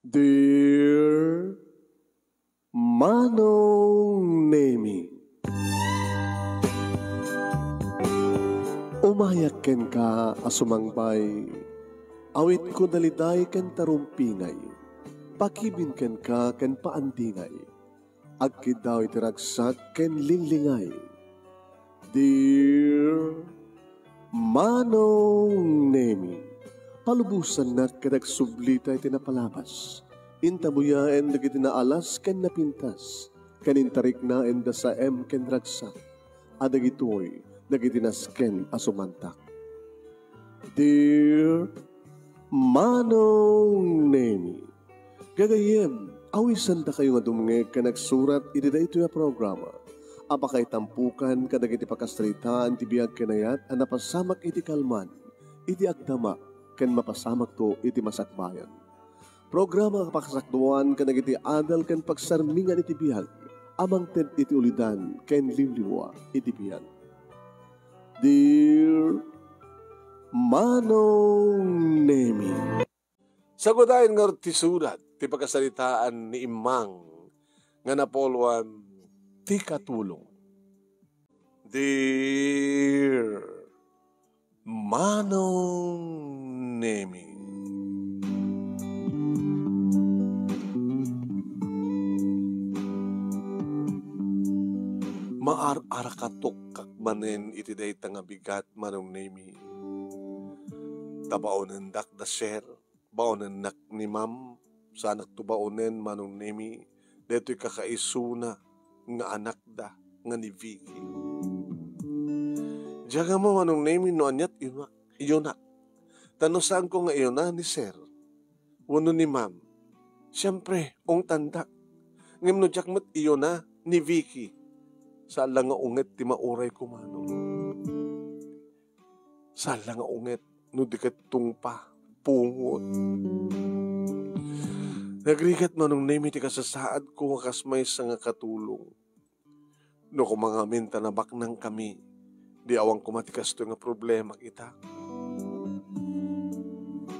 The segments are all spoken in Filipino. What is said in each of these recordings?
Dear Manong Nemi, umayak ken ka asumangbay, awit ko daliday ken tarumpingay, pakibin ken ka ken paandingay, agkid daw itiragsak ken linglingay. Dear Manong Nemi, palubusan na kadag sublita iti napalabas. Intabuyaen dagiti naalas ken napintas. Kanintarik na enda sa ken ragsak. Adagitoy dagiti nasken asumantak. Dear Manong Nemi, gagayem, awisan da kayo nga dumngeg ka nagsurat iti daytoy a programa. Apakay tampukan kadagiti pakastritaan ti biag kenayat a napasamak iti kalman, iti agdama, ken mapasamak to iti masakbayan. Programa kapakasakduan ken iti adal ken pagsarmingan iti biyag, amang ted iti ulidan ken limliwa iti biyag. Dear Manong Nemi, Sagudayin nga ti surat, ti pagkasalitaan ni Imang nga napolwan ti katulong. Dear Manong Nemi, maar-arakatok kakmanen iti dayta nga bigat Manong Nemi. Tabaonen dak da share, baonen nak ni Mam, sa anak to baonen Manong Nemi, deto'y kakaisuna nga anak da nga ni Vicky. Diyaga mo Manong Nemi no anyat iyonak. Tanusaan ko nga iyon na ni Sir. Wano ni Ma'am. Siyempre, ong tanda. Ngam no diyak mat iyon na ni Vicky. Sala nga unget ti mauray ko Manong. Sala nga unget no di tungpa pungot. Nagrigat Manong Nemi ti kasasaad ko nga kasmay sa nga katulong. No kumangamin tanabak nang kami, di awang kumatikas to nga problema kita.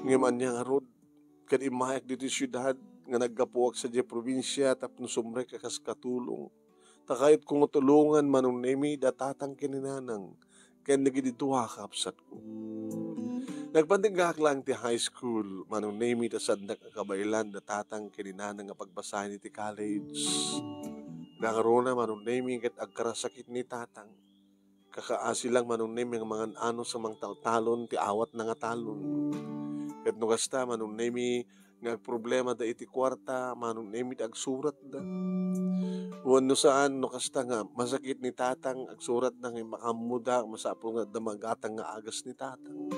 Ngayon niya nga rod, kan imayak dito syudad, nga nagkapuwag sa diya probinsya, tapno sumre kakas katulong. Takayit kong tulungan Manong Nemi, datatang kininanang, kaya nagidituwa kapsat ko. Nagpantinggak lang ti high school, Manong Nemi, tasandak kabaylan, datatang kininanang nga pagbasahin ti college. Nakarona Manong Nemi, kat agkarasakit ni tatang. Kakaasi lang Manong Nemi, ang mga ano sa mga talon, ti awat na nga talon. Kat no kasta Manong Nemi, nga problema da iti kwarta, Manong Nemi, agsurat da. Wano saan, no kasta nga, masakit ni tatang, agsurat na nga makamuda, masapong nga damagatang nga agas ni tatang.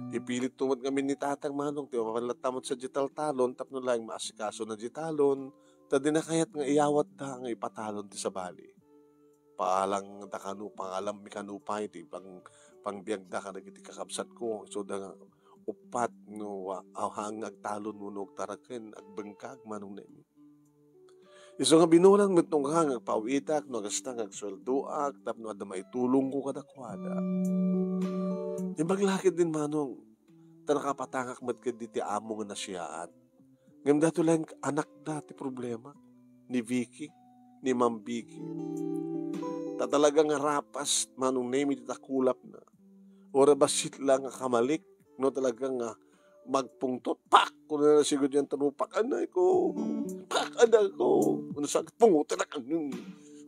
Ipilit tumot kami ni tatang Manong, tiyo mapalatamot sa jital talon, tapno lang maasikaso na jitalon, tadi na kayat nga iyawat da, nga ipatalon ti sabali. Paalang da kanu, pangalam mi kanupay, ti pangbiag da ka nagiti kakabsat ko, so da nga, upat no awhang agtalon mo no taraken agbengkag Manong Nemi. Iso nga binulang met nung hang agpawitak no agasta agsweldoak tapno adda maitulong ko kadakwada. Di maglakid din Manong tanakapatangak met ket ti amo nga nasyaat. Ngem dato lang anak dati problema ni Vicky, ni Ma'am Vicky. Tatalaga nga rapas Manong Nemi titakulap na. Ora basit lang nga kamalik no talagang magpungtot, pak! Kung na nasigod yan tanupak, anay ko, pak, anay ko. Kung nasagit, pungutan na kang,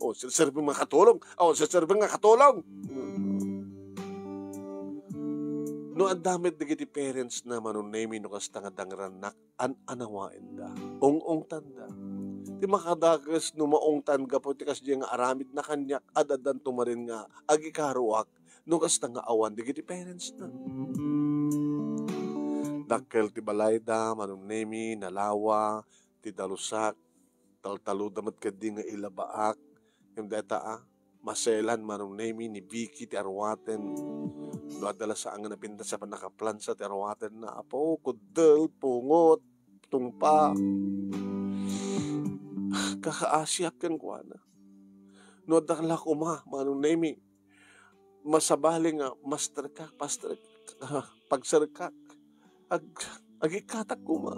o, sinaserve mga katulong, o, sinaserve nga katulong. No, ang damit na kiti parents na Manong Nemi, no kasta nga dangranak, anawain da, ong tanda. Di makadagas no maong tanda po, ti kasi nga aramid na kanyak, adadan tumarin nga, agikaruak, no kasta nga awan, di kiti parents na. Dakkel ti balayda, Manong Nemi, nalawa, ti dalusak, taltalo damat kadi nga ilabaak, yung data maselan Manong Nemi, ni Vicky, ti arwaten, no adala sa nga napinta sa panakaplansa, ti arwaten na apo, kudel, pungot, tungpa, kakaasyak kan kwa na. No adala kuma, Manong Nemi, masabali nga, pagsarkak, agikatak ko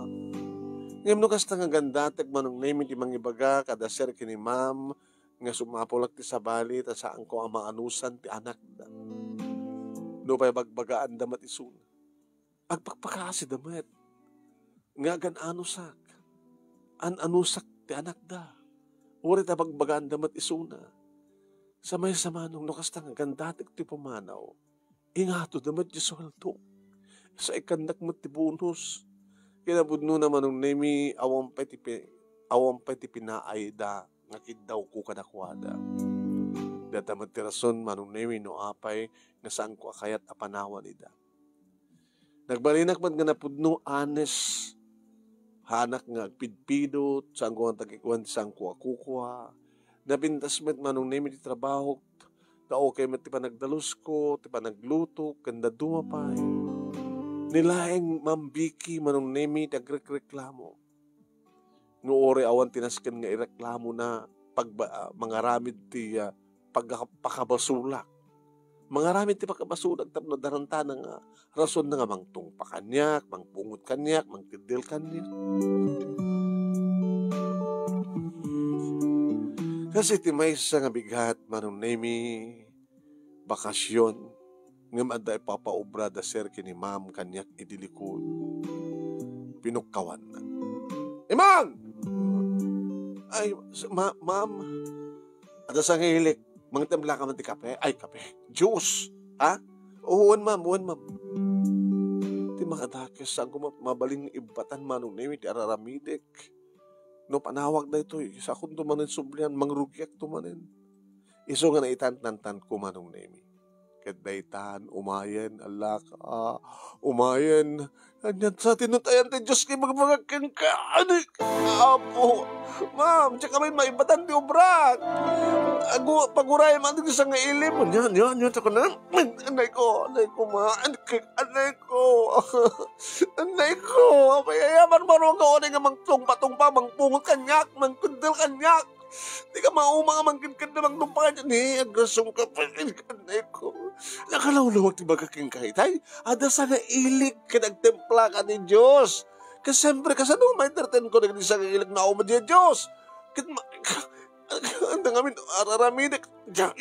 Ngayon no kasta nga gandatag manong name ti mangibaga kada sir kini ma'am nga sumapulak ti sabali ta saan ko ang maanusan ti anak da. No pa'y bagbagaan damat isun. Agpakpakasi damat. Nga gan anusak. An anusak ti anak da. Uri ta bagbagaan damat isuna. Sa may samanong no kasta nga gandatag ti pumanaw. Ingato damat di sweldo. Sa ikandak mo ti bonus. Kinabudno naman nung nemi awang pa ti pinaay da nga kidaw ko kadakwada. Datamat ti rason manong nemi no apay nga saan ko akayat apanawan ida. Nagbalinak man nga napudno anes hanak nga agpidpidot saan ko ang tagikuan saan ko akukwa. Napintas met manong nemi ti trabaho ta okay met ti panagdalus ko ti panagluto kanda dumapay. Nilaeng mambiki manong nemi tagrekreklamo. No ore awan tinasken nga ireklamo na mangaramid ti pagpakabasulak. Mangaramid ti pagkabasulak tapno daranta nga rason na nga mangtung pakanyak, mangpungot kanyak, mangtidil kanyak. Kasi ti may sa nga bigat manong nemi bakasyon. Ngam aday papaobra da sir kini ma'am kanyak idilikod. Pinukkawan na. Ma'am! Ay, ma'am. Ada sa ngilik. Mga tambla ka man ti kape. Ay, kape. Juice. Ha? Uwan ma'am. Ti makadakis saan ko mabaling ibatan manong nemi ti araramidek. No panawag na ito. Sa akong tumanin sublian. Mangrugyak tumanin. Iso nga na itantantan ko manong nemi. Kadaitan, umayan, alak, umayan. Anyan sa tinutayan ti Diyos kay magmagakin ka. Apo, ma'am, tsaka may maibatan ti obra. Paguray man din sa nga ilim. Yan, tsaka na. Anay ko, ma. Anay ko. Payayaman marong ka o nga mangtungpa, mangpungot kanyak, mangkundil kanyak. Di ka maumang mangkin-kin na magnumpakan niya. Agrasong ka pa rin kanay ko. Nakalawlawag ti bagaking kahitay. Ada sa nailig ka nagtempla ka ni Diyos. Kasi siyempre, kasanong ma-entertain ko na sa ilig na umad niya Diyos. Ang ngamin, araramidik.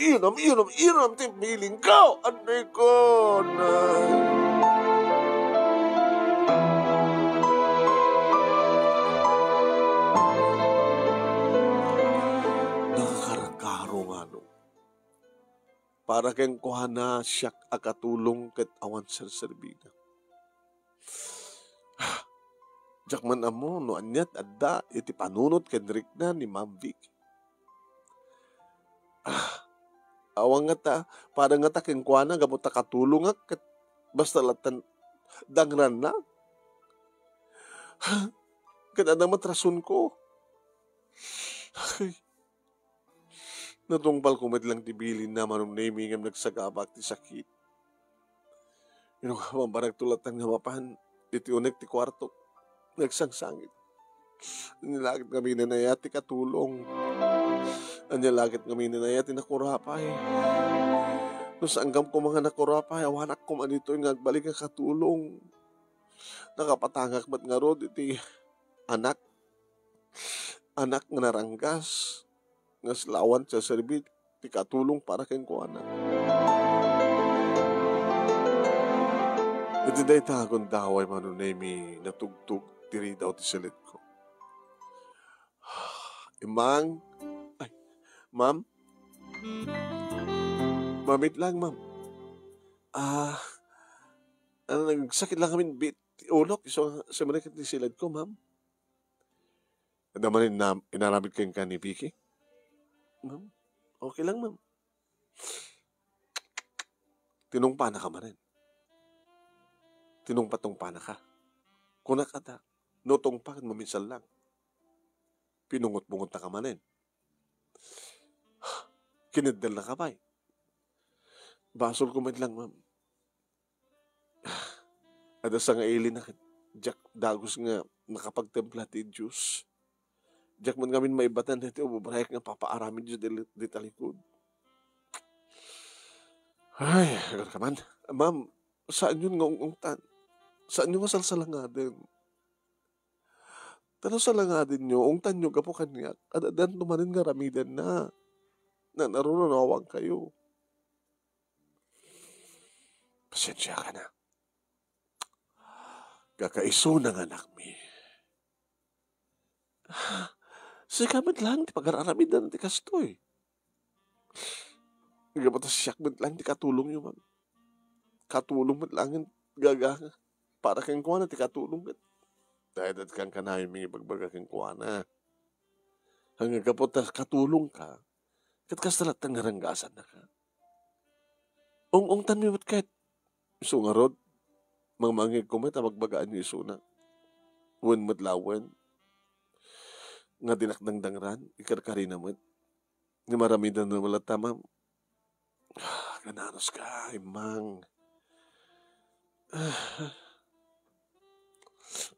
Inom, timpiling ko. Anay ko, nay. Para kang kuhana siyak akatulong ket awan serserbida. Jakman amo no anyat adda iti panunot ken rikna ni Ma'am Vic. Awang nga ta, para nga ta keng kuhana gamot ta katulong ket basta latan dangran na. Ket ada matrasun ko. Natungpal ko lang tibilin na manong naming nagsagabak ti sakit. Yung mambarag tulatan nga mapahan, iti unek ti kwarto, nagsangsangit. Nilagit kami na nayati katulong. Nilagit kami na nayati nakurapay. No sanggam ko mga nakurapay, awanak ko man ito yung nagbalik ang katulong. Nakapatangak mat nga rod, iti anak nga naranggas. Nga slawan sa serbit, ti katulong para keng kuana. Iti day takon daway manunemi natugtog tiri daw ti silit ko. Imang, ma'am? Mamit lang, ma'am. Nagsakit lang kami bit ulok, so sa manikat ti silid ko, ma'am. Naman inaramid kayong ka ni Vicky? Ma'am, okay lang, ma'am. Tinungpa na ka man rin. Tinungpa-tungpa na ka. Kunak ata, no tungpa kan maminsal lang. Pinungot-bungot na ka man rin. Kinidal na ka ba eh. Basol ko man lang, ma'am. Ada sa nga ili na Jack Dagos nga nakapagtempla ti Diyos. Jack man ngamin maibatan dito, bubrayak nga papaaramin Diyos di talikod. Ay, agar ka man. Ma'am, saan yun nga ungungtan? Saan yun nga salsalangadan? Tano sa langadin nyo, ungtan nyo gapo kanyak, adadan tumanin nga ramidan na narunawang kayo. Pasensya ka na. Kakaiso ng anak mi. Sikamit lang, ti pag-aramidan ti kastoy. Gabatas siyak mit lang, ti katulong yun, ma'am. Katulong mit lang, gaga. Para kang kuwana, ti katulong mit. Dahil kang kanayon may bagbaga kang kuwana. Hanggang kapotas katulong ka, kat kastalat ng naranggasan na ka. Ong tanmiwat kahit iso nga rod, mga mangig kumit, magbagaan yung iso na. Wen madlawen, nga dinakdangdangran, ikarkari naman. Nga maramidan na wala tamam. Gananos ka, imang.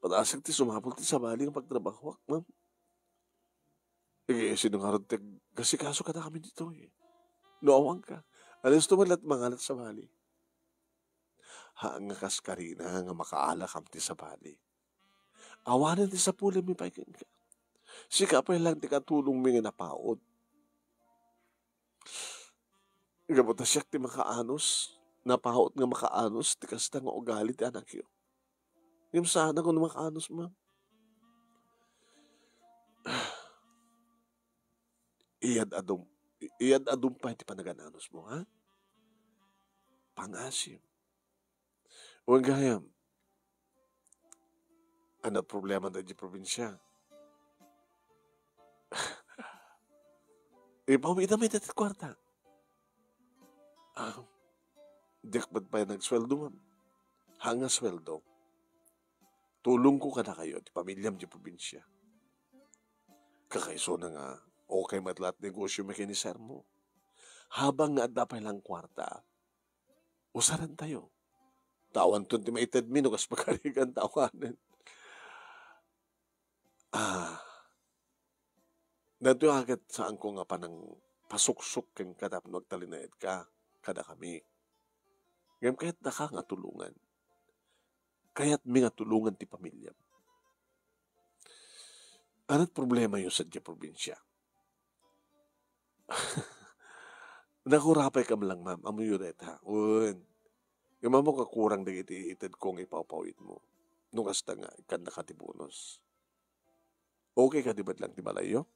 Patasag ti sumapol ti sa bali ng pagtrabaho, ma'am. Sinungarod ti, kasi kaso ka na kami dito eh. Noawang ka. Alas tumalat mangalat sa bali. Nga kaskarina nga makaala kam ti sa bali. Awanan ti sa pula mi paikin ka. Sika pa lang ti katulong mi nga napaod. Gabuta siyak ti makaanos, napaod nga makaanos, ti kasta nga ugali ti anak yun. Yung sana kung makaanos, ma'am. Iyad adum pa ti panagananos mo, ha? Pangasim. Huwag gayam. Ano problema na di probinsya? Ipawita may tatit kwarta. Dikbat pa yung nagsweldo, ma'am. Hanga sweldo. Tulong ko ka na kayo, di pamilyam di probinsya. Kakaiso na nga, okay matlat negosyo mekaniser mo. Habang nga adapay lang kwarta, usaran tayo. Tawan to ti maited mi, no kas pagkarigan tawanan. Nato agad saan ko nga panang pasuksok keng kadap nagtalinayad ka, kada kami. Ngayon kahit naka nga tulungan. Kaya't mi nga tulungan ti pamilya. Anong problema yun sa probinsya? Nakurapay ka lang, ma'am. Amo yun ha. Yung mo kakurang na itid kong ipapawit mo. Nung kasta nga, ikan nakatibunos. Okay ka diba't lang di malayo?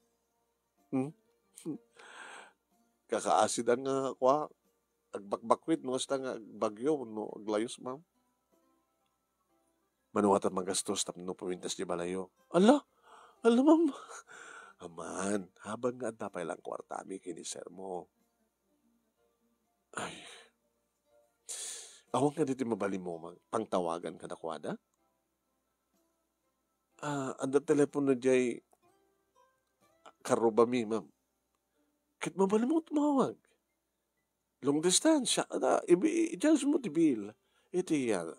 Kakaasidan nga kwa, agbakbakwit, nung kasta nga bagyo, no, aglayos, ma'am. Manuwat at magastos, tapno pumintas di malayo. Ala, ma'am. Aman, habang nga tapay lang kwartami, kiniser mo. Ay, awang ka dito mabali mo, pangtawagan ka na kwada? Anda telepono jay karubami, ma'am. Kit mabali mo tumawag. Long distance, i-judge mo ti bill. Ito yan.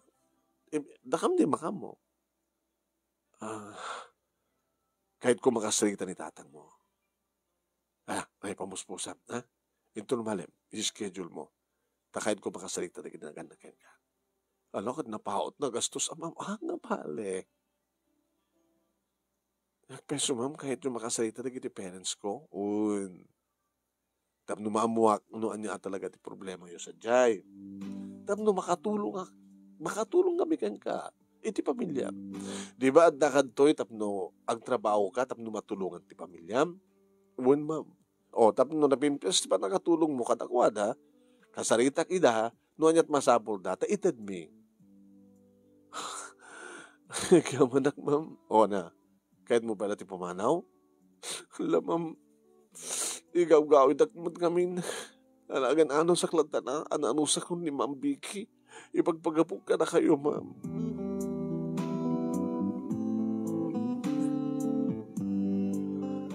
Dakam di makam mo. Kahit kung makasarita ni tatang mo. May pamuspusan, ha? Ito lumalim, i-schedule mo. Kahit kung makasarita na ginaganakin ka. Ano, kad napaot na gastos, ma'am, nga pale. Nagpeso, ma'am, kahit yung makasarita na giti parents ko, tapno maamuak, noan niya talaga ti problema yun sa jay. Tapno makatulong kami ka. Iti pamilya. Di ba, at nakadtoy, tapno, ang trabaho ka, tapno matulungan ti pamilya? Ma'am. Tapno napimpias, pa nakatulong mo katakwada, kasaritak ida, noan niya't masapol data, ited mi. Kaya manak, ma'am. Na. Kahit mo pala ti pumanaw? Hala, ma'am. Igaw-gawid akmat kami. Alagan ano sa klata na, ano sa kun ni Ma'am Vicky. Ipagpagapog ka na kayo, ma'am.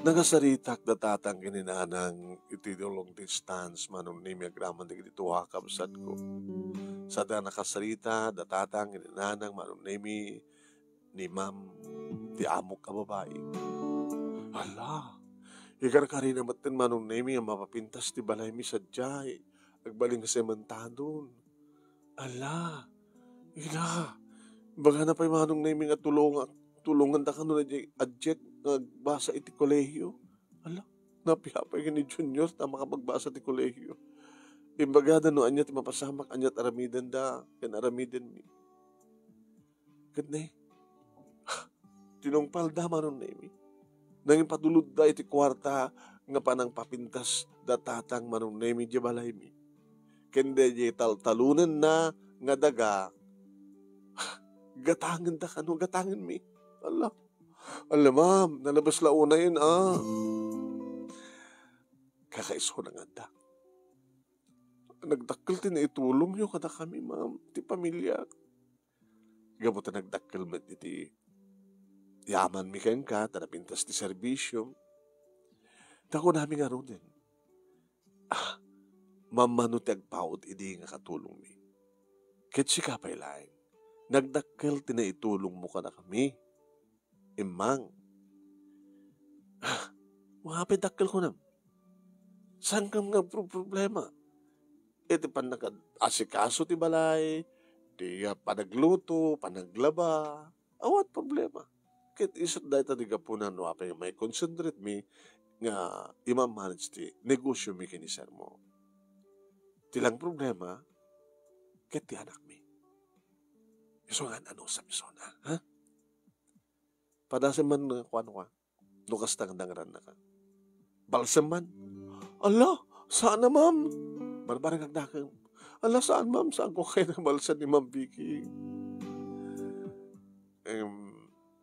Nagasaritak datatang kininanang iti long distance manong ni miagraman di dito hakabsat ko. Sa da nakasarita, datatang kininanang manong ni Ma'am ti amok ka babae. Hala, ikarkari naman tin manong nemi ang mapapintas ti balay mi sa jay. Agbaling ka sementadon. Ala, baga na pa'y manong nemi nga tulong tulungan da ka no na adject nagbasa iti kolehiyo. Ala, napihapay ka ni Junior na makapagbasa ti kolehiyo. Imbagada no anya ti mapasamak, anya aramidan da, kan aramidan mi. Kadnay, tinungpal da manon na imi. Nanging patulod da iti kwarta nga panang papintas datatang manon na imi di balay mi. Kende di talunan na nga daga, gatangan da kano, gatangan mi. Ala, ma'am, nalabas launa yun, Kakaiso na nga da. Nagdakkel ti na itulong nyo kada kami, ma'am, ti pamilya. Gabuta nagdakkel met iti yaman mi ken ka, tanapintas ti serbisyo. Dako namin nga ron din. Mamano ti agpaot idi nga katulong mi. Ket si kapay laing, nagdakkel ti na itulong mo kada kami. Imang. Wapay dakkel ko nam. Saan kam nga problema? Iti pan asikaso ti balay, ti panagluto, panaglaba, awat problema. Kit isot dahi ta di gapunan no apay may concentrate mi nga imamanage ti negosyo mi kiniser mo. Tilang problema, kit ti anak mi. Iso nga ano sa misona, ha? Padasan man kuano ka, lukas tangdangran na ka. Balsam man, ala, saan na ma'am? Barbarang agdakang, ala saan ma'am? Saan ko kayo ng balsan ni Ma'am Vicky?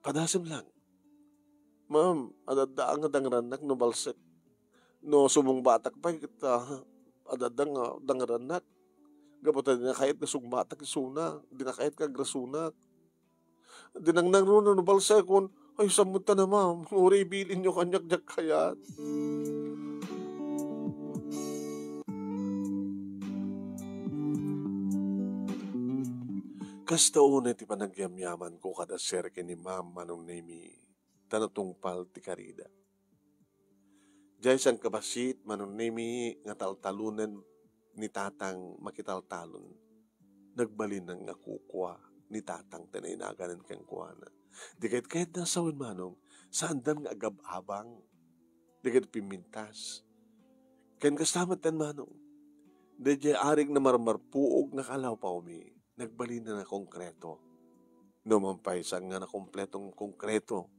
Padasam lang. Ma'am, adadaan nga dangranak no balsak. No sumong batak pa kita, adadang nga dangranak. Gabutan din na kahit na sumbatak isuna, di na kahit kagrasunak. Dinangnang ron no balsak kon, ay samunta na ma'am, uri bilin nyo kanyak-jak kayat. Kasta una ti panagyamyaman ko kada serke ni ma'am manong nemi tanatungpal ti karida. Diyay sang kabasit manong nemi nga taltalunan ni tatang makitaltalon. Nagbalin ng nga kukwa ni tatang tinainaganan kang kuwana. Di kahit nasawin manong saan dan nga agab-abang. Di kahit pimintas. Kain kastamat tan manong. Di jay arig na marmarpuog nga kalaw pa umi. Nagbalin na konkreto. Numampay sa nga na kompletong konkreto.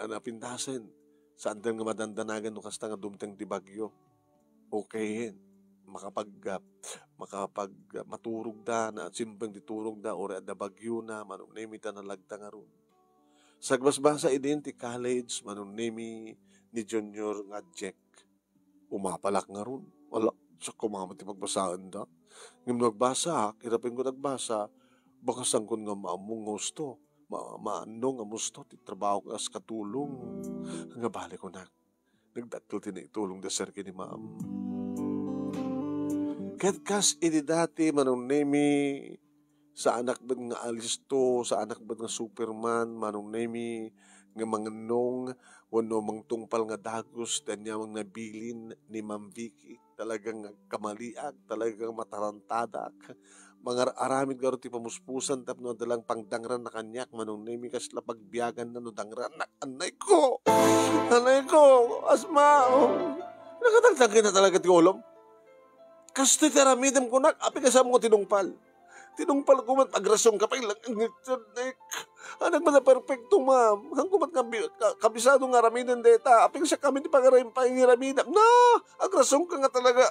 Napintasan. Saan din nga madandanagan no kasta nga dumtang di bagyo. Okay yan. Makapag maturog da na simbang diturog da or ada bagyo na manong nemi ta nalagta nga ron. Sagbasbasa identi college manong nemi ni Junior nga Jack. Umapalak nga ron. Wala. Sa kumamat ti magbasaan da. Ngam nagbasa, kirapin ko nagbasa, baka sangkon nga maamong gusto, maano nga gusto, ti trabaho ka as katulong. Nga bali ko na, nagdakil tinitulong da serke ni ma'am. Kat kas ini dati manong nemi, sa anak ba nga alisto, sa anak ba nga Superman, manong nemi, nga manganong, wano mang tungpal nga dagos, danya mang nabilin ni Ma'am Vicky, talagang kamaliag, talagang matarantadak, mga aramid garo ti pamuspusan, tapno dalang pangdangran na kanyak, manong nemi kas lapagbiagan na no dangran, anay ko, asma, nakatagtagin na talaga ti ulom, kasto tiramidem ko nak, api kasama ko tinungpal ko mat agrasyon ka pa ilang anak ba na perfecto ma'am hang kumat kabisado nga ramidan deta aping siya kami di pangarayin pa yung ramidan na agrasyon ka nga talaga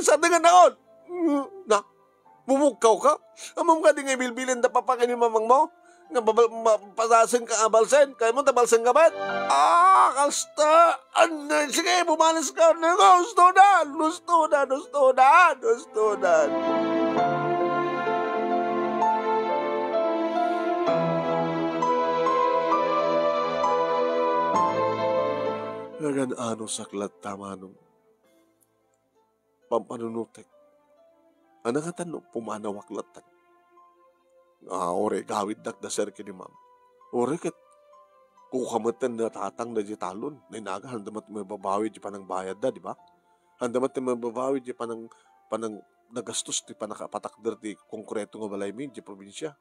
sada nga naon na mumugkaw ka amam ka di nga bilbilin da papakin ni mamang mo nga patasin ka abalsen kaya mo tabalsen ka ba't kasta sige bumalas ka gusto na Lagan ano saklat tama nung pampanunutek. Ano nga tanong, pumanawak latag. Ore, gawid dak da serke ni ma'am. Ore, kat kukamatan na tatang na di talon. Nainaga, handamat may babawi di panang bayad da, di ba? Handamat may babawi di panang nagastos di panakapatakder di konkreto nga balay mi di probinsya.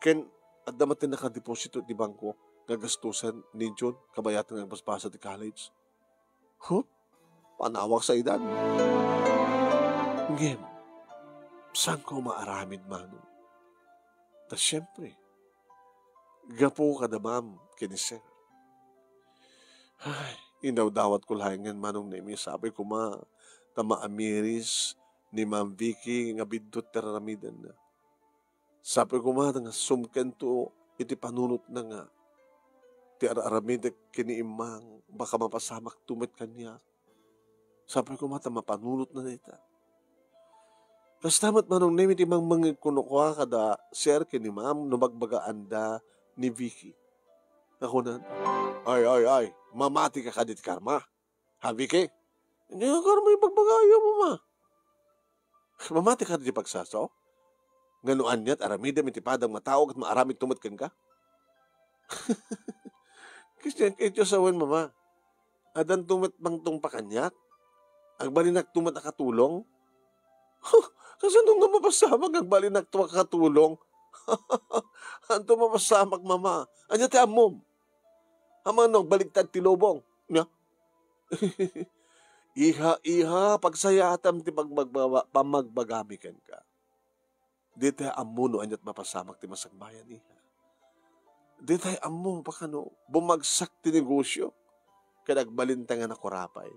Ken, at damatin nakadeposito di bangko nga gastusan ni John kabayatan ng basbasa di college. Panawak sa edad. Ngem, saan ko maaramid manong? Ta siyempre, gapo ka da ma'am kini sir. Ay, inawdawat ko lahingan manong Nemi. Sabi ko maamiris ni Ma'am Vicky nga bidot teramidan na. Sabi ko nga sumken to iti panunot na nga ti aramid kini imang baka mapasamak tumit kanya. Sabi ko mapanunot na nita. Kastamat manong Nemi ti mang mangikunukuha kada sir kini ma'am no magbagaan ni Vicky. Ako na, ay, mamati ka kadit karma. Ha, Vicky? Hindi ka karma yung pagbagaya mo, ma. Mamati ka di pagsasaw? Nganuan niya't aramida mitipadang matawag at maaramid tumatkan ka? Kasi ito sawan, mama. Adan tumat bang tong pakanyak? Agbalinak tumat nakatulong? Kasi nung namapasamag, agbalinak tumat nakatulong? Anto mapasamak, mama. Anya ti amom. Amang nung baligtad ti lobong. Nya? Iha, pagsayatam ti pamagbagamikan ka. Di tayo amuno anyat mapasamak ti masagbayan iha. Di tayo amuno pakano bumagsak ti negosyo. Kaya nagbalintangan ako rapay.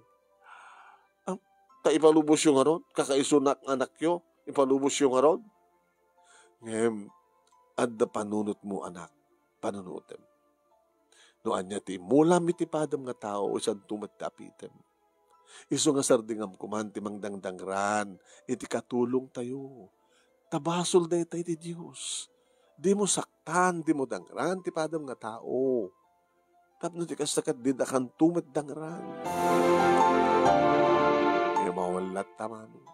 Ta ipalubos yung aron, kakaisunak anak yo, ipalubos yung aron. Ngayon, adda panunot mo anak, panunutem. No anya ti mula mitipadam nga tao isan tumat tapitem. Iso nga sardingam kumanti mangdangdangran, iti katulong tayo. Tabasol na itay ti Diyos. Di mo saktan, di mo dangran, ti padam nga tao. Tapno ti kasakat didakan tumat dangran. Iyo mawalat tamano.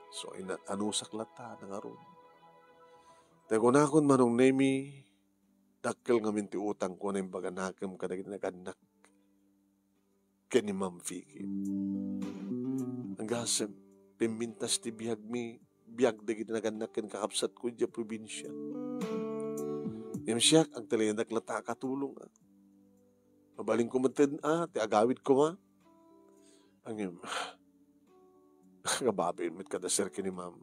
So anusak lata na nga ron. Tagunakon manong Nemi, dakkel nga minti utang ko na yung baganakam kadagit naganak kani Ma'am Vicky. Ang gasem, pimintas ti biyag dagit naganak ken kakapsat ko dya probinsya. Yung siyak, ang talayandak lata katulong. Mabaling ko matid, ti agawid ko ma. Ang yung, kababin mit kada sir kini Ma'am.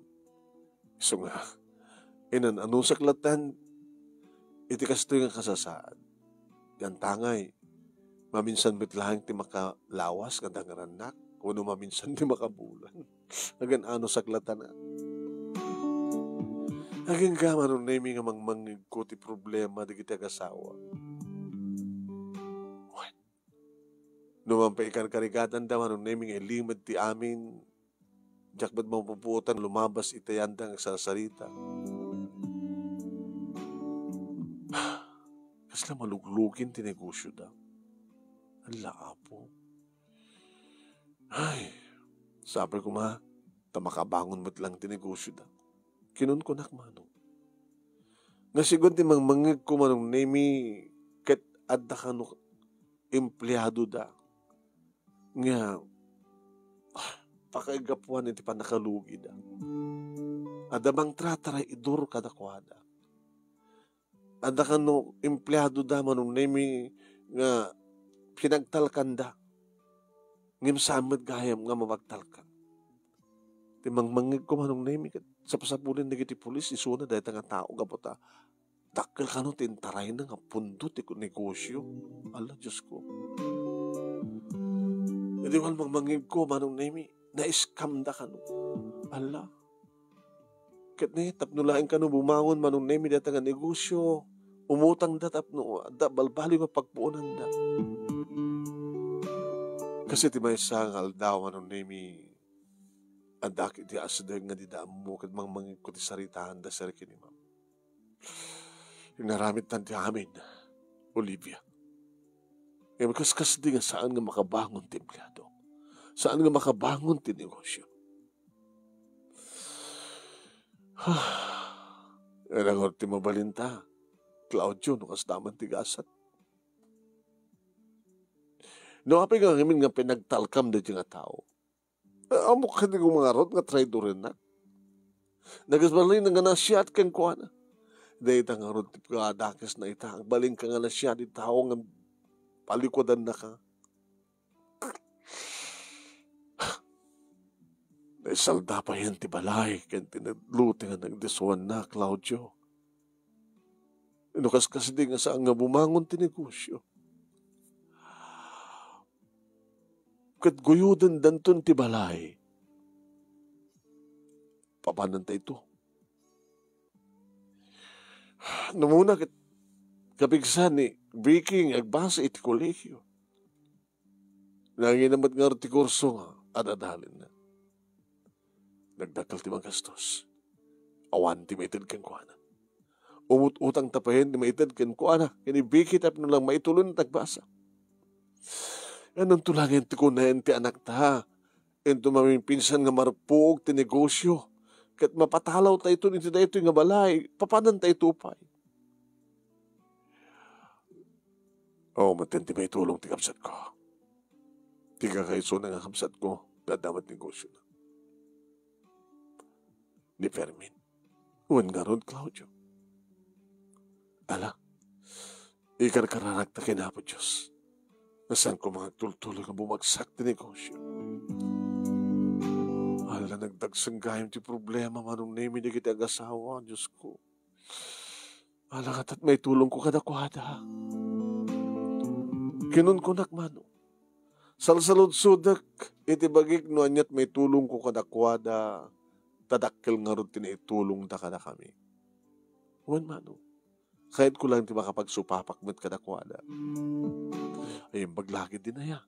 So nga, anusak latan, iti kasto yung kasasaan. Yan tangay. Maminsan mitlaang ti makalawas kadang ranak. Kuno maminsan ti makabulan. Agan ano saklatan na. Aging gama nung Nemi nga mangmangig ko ti problema di kita kasawa. What? Numampay karigatan daw nung Nemi nga ilimad ti amin. Diyak ba't mapuputan lumabas itayandang sa sarita. Kasla maluglugin ti negosyo daw. Ala apo. Ay, sabi ko tamakabangon mo't lang ti negosyo daw. Kinun ko nakmanong. Nga sigon ti mangmangig ko manong Nemi ket adda ka no empleyado da. Nga, pakaigapuan iti panakalugi da. Adda bang trataray idur kadakwada. Adda ka no empleyado da manong Nemi nga pinagtalkan da. Ngim samad gayam nga mamagtalkan. Ti mangmangig ko manong Nemi ket sa pasapulin na iti pulis, isuna dahil nga tao gapota. Dakil ka no, tintaray na nga pundot iko negosyo. Ala, Diyos ko. Hindi wal mangmangig ko, manong Nemi, na-scam da ka no. Ala. Kat ni, tapnulain ka no, bumangon, manong Nemi, dahil nga negosyo. Umutang da, tapno, da, balbali nga pagpuunan da. Kasi ti may sangal daw, manong Nemi, adak iti asadeng nga di damo kat mangmangig ko ti saritahan da sir kini Ma'am. Inaramit tanti amin, Olivia. E makaskas di nga saan nga makabangon ti empleyado. Saan nga makabangon ti negosyo. Eragor ti mabalinta, Claudio, no kasdaman ti gasat. No, apay nga ngamin nga pinagtalkam da ti nga tao. Amo ka di ko mga rod nga traidorin na. Nagasbalay na nga nasyat kang kuha na. Dahil ita nga ron ti kadakes na ita. Ang baling ka nga na siya di tao nga palikodan na ka. Dahil salda pa yan ti balay. Kaya tinadluti nga nagdisuan na, Claudio. Inukas kasi di nga saan nga bumangon ti negosyo. Kat guyudan danton ti balay. Papanan ta ito. Namuna kapigsan ni Viking agbasa iti kolekyo. Nanginamat nga ti kurso nga adadalin na. Nagdakal ti magastos. Awan ti maitid ken kuana. Umut-utang tapahin ti maitid ken kuana. Kini Vicky tap no lang maitulon tagbasa. Anong tulangin ti kunayan ti anak ta. Ento mamipinsan nga marpuog ti negosyo. Kat mapatalaw tayo ito, ito nga balay. Papanan tayo tupay. Matindi may tulong ti kapsat ko. Ti kakaiso na nga kapsat ko. Dadamat negosyo na. Ni Fermin. Uwan nga ron, Claudio. Ala, ikarkararak na kinapo Diyos. Nasaan ko mga tultuloy nga bumagsak ti negosyo. Ala, nagdagsang gayam ti problema manong name ni kita ang-asawa, Diyos ko. Ala, katat may tulong ko kadakwada. Kinun ko nakmano. Salsalod-sudak, iti bagik no anyat may tulong ko kadakwada, tadakkel nga ron tinaitulong da kada kami. Huwan mano, kahit ko lang ti makapagsupapak met kadakwada. Ay, baglagi din na ya.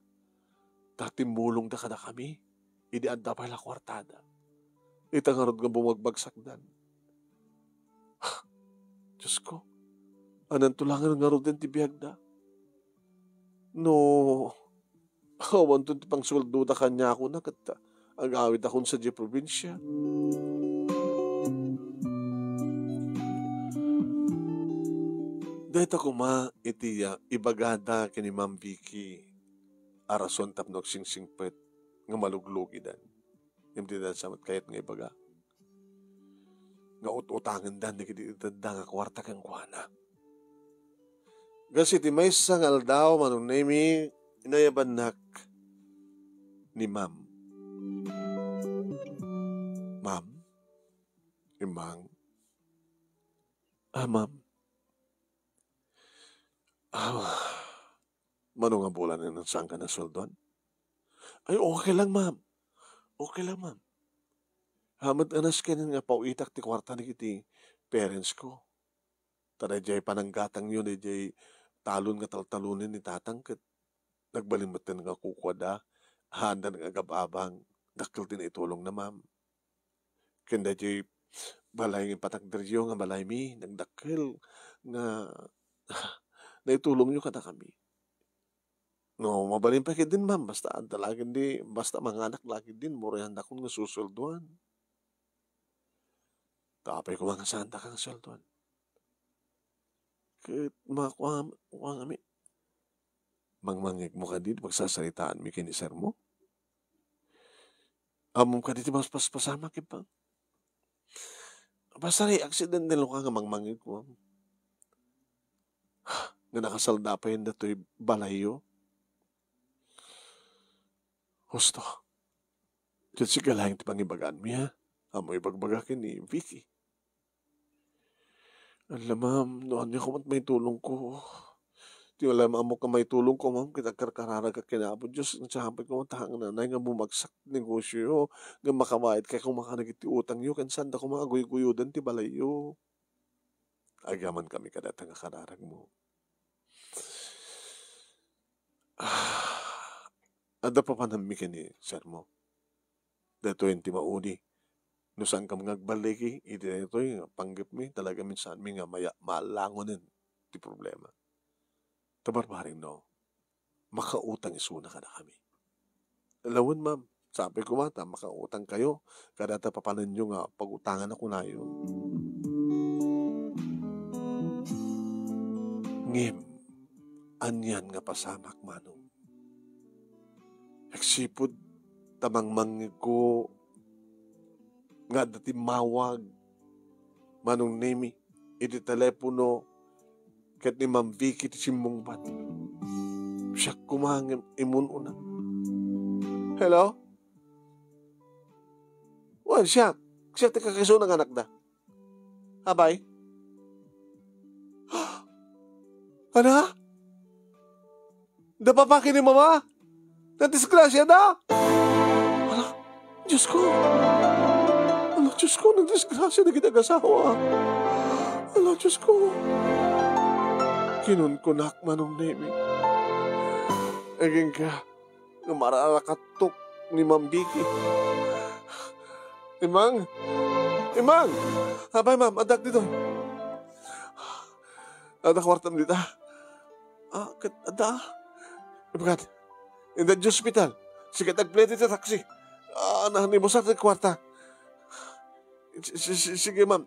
Tatimulong da kada kami. Idi anda pala kwartada. Itangarod nga bumagbagsak dan. Diyos ko, anang tulangan nga rin ti biyagda. No, awan ti pang sweldo da kanya ako na kata. Ang awit akong sa probinsya. Dahil ako iti ibagada kini Ma'am Vicky. Arason tapnog sing-singpet nga maluglugi dan. Yung tinadad samat kayat nga ibaga. Nga ut-utangan dan, di kititanda nga kwarta kang kuwana. Kasi ti may sang aldaw manong nami inayabanak ni Ma'am. Ma'am? Imang? Ma'am? Manong nga bulan na saan ka na soldon? Ay, okay lang, Ma'am. Okay lang, Ma'am. Hamad anas ka nga pauitak ti kwarta ni kiti parents ko. Tada jay pananggatang yun, jay talon nga taltalunin ni tatang kat nagbalimatan nga kukwada, handa nga agababang, dakil din itulong na, Ma'am. Kanda jay balay ng patagderyo nga balay mi, nagdakil nga naitulong nyo kada kami. No, mabalin pa din, Ma'am. Basta talagin di, basta mga anak lagi din, murayan akong nga susulduan. Tapay ko mga santa kang sulduan. Kahit mga kuwang kami, mangmangig mo ka din, magsasalitaan mi kinisar mo. Amom ka dito, mas paspasama kipang. Basta rin, accident nilo ka nga mangmangig ko. Nga nakasalda pa yun na ito'y balayo. Husto. Diyan si galayang tipangibagaan mi, ha? Amoy bagbagakin ni Vicky. Alam, Ma'am, noon niya kumat may tulong ko. Di wala mo ka may tulong ko, Ma'am. Kita karkarara ka kinabot. Diyos, nagsahapag ko matahang nanay nga bumagsak negosyo. Nga makamait kaya kung makanagiti utang yun. Kansan da ko mga guy-guyudan ti balayo. Agaman kami kadata nga kararag mo. Ada pa panami ka ni sir mo. Dato yung timauni. No saan ka mga agbaliki, iti na ito yung panggip mi, talaga minsan mi nga maalangonin ti problema. Tabarbaring no, makautang isuna ka na kami. Alawan, Ma'am, sabi ko mata, makautang kayo, kadata papanan nyo nga pagutangan ako na yun. Ngim, anyan nga pasamak manong. Nagsipod, tamang ko, nga dati mawag, manong nemi, iti telepono ket ni Ma'am Vicky ti simmungbat. Siya kumangim imununa. Hello? Wan siya. Siya ti kakaso ng anak da. Abay? Ana? Da papaki ni mama? Nadisgrasya da? Ala, Diyos ko. Ala, Diyos ko, nagdisgrasya na kitag-asawa. Ala, Diyos ko. Kinunkunak manong nemi. Aging ka, mararakatok ni Ma'am Vicky. Imang! Imang! Abay, ma'am, adak dito. Adak kwartam dito. Ada. Ibagat, in the hospital. Sige, tagplete sa taxi. Nahanay mo sa kwarta. Sige, ma'am.